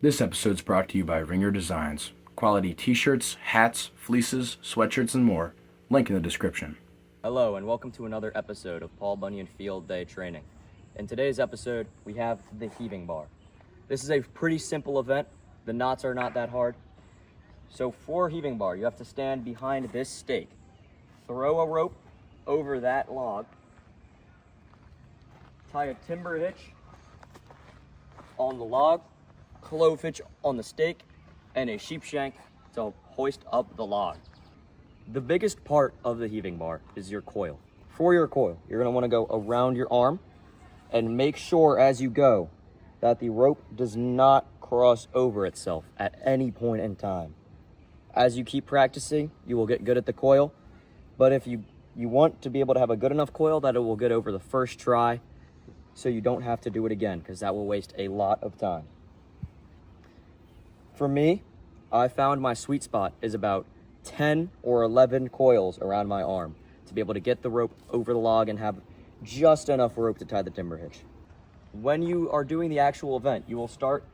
This episode's brought to you by Ringer Designs. Quality t-shirts, hats, fleeces, sweatshirts, and more. Link in the description. Hello and welcome to another episode of Paul Bunyan Field Day Training. In today's episode, we have the heaving bar. This is a pretty simple event. The knots are not that hard. So for heaving bar, you have to stand behind this stake. Throw a rope over that log. Tie a timber hitch on the log, clove hitch on the stake, and a sheep shank to hoist up the log. The biggest part of the heaving bar is your coil. For your coil, you're going to want to go around your arm and make sure as you go that the rope does not cross over itself at any point in time. As you keep practicing, you will get good at the coil, but if you want to be able to have a good enough coil that it will get over the first try, so you don't have to do it again, because that will waste a lot of time. For me, I found my sweet spot is about 10 or 11 coils around my arm to be able to get the rope over the log and have just enough rope to tie the timber hitch. When you are doing the actual event, you will start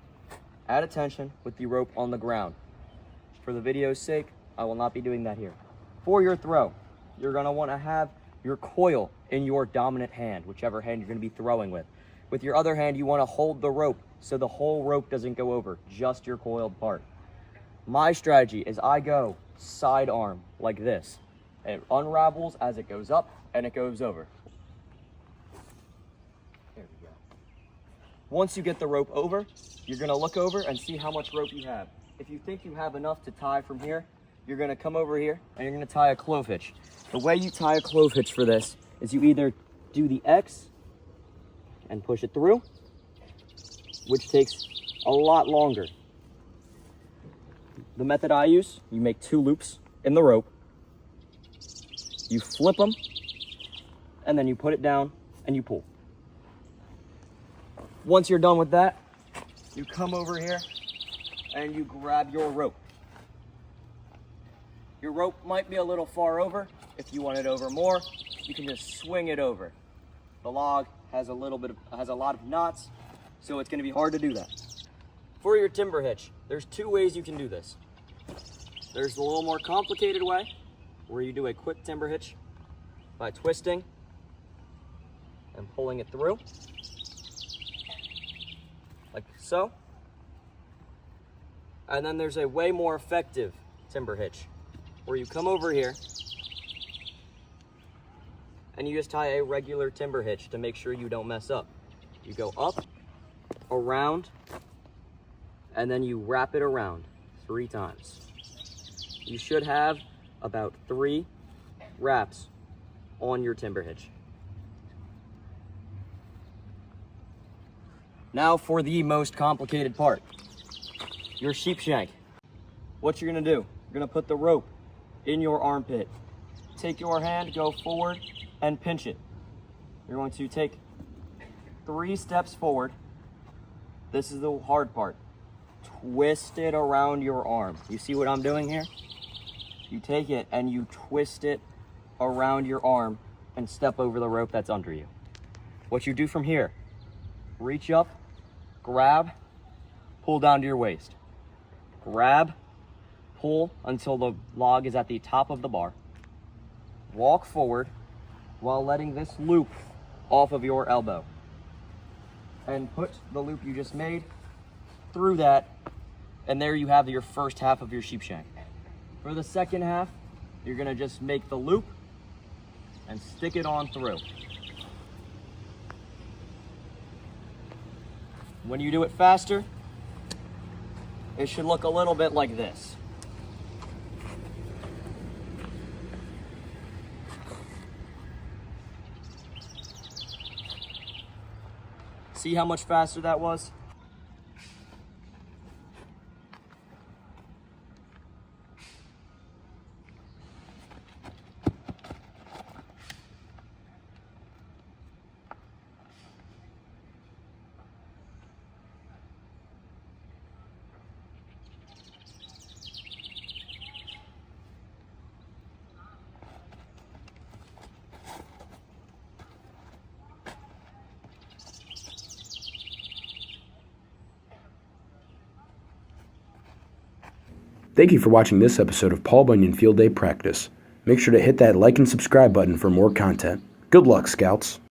at attention with the rope on the ground. For the video's sake, I will not be doing that here. For your throw, you're going to want to have your coil in your dominant hand, whichever hand you're going to be throwing with. With your other hand, you want to hold the rope so the whole rope doesn't go over, just your coiled part. My strategy is I go side arm like this. It unravels as it goes up and it goes over. There we go. Once you get the rope over, you're going to look over and see how much rope you have. If you think you have enough to tie from here, you're going to come over here and you're going to tie a clove hitch. The way you tie a clove hitch for this is you either do the X and push it through, which takes a lot longer. The method I use, you make 2 loops in the rope, you flip them, and then you put it down and you pull. Once you're done with that, you come over here and you grab your rope. Your rope might be a little far over. If you want it over more, you can just swing it over. The log has a lot of knots, so it's going to be hard to do that. For your timber hitch, there's 2 ways you can do this. There's the little more complicated way, where you do a quick timber hitch by twisting and pulling it through, like so. And then there's a way more effective timber hitch, where you come over here and you just tie a regular timber hitch to make sure you don't mess up. You go up, around, and then you wrap it around 3 times. You should have about 3 wraps on your timber hitch. Now for the most complicated part, your sheep shank. What you're gonna do, you're gonna put the rope in your armpit. Take your hand, go forward, and pinch it. You're going to take 3 steps forward. This is the hard part. Twist it around your arm. You see what I'm doing here? You take it and you twist it around your arm and step over the rope that's under you. What you do from here, reach up, grab, pull down to your waist. Grab, pull until the log is at the top of the bar. Walk forward while letting this loop off of your elbow. And put the loop you just made through that, and there you have your first half of your sheep shank. For the second half, you're gonna just make the loop and stick it on through. When you do it faster, it should look a little bit like this. See how much faster that was? Thank you for watching this episode of Paul Bunyan Field Day Practice. Make sure to hit that like and subscribe button for more content. Good luck, Scouts!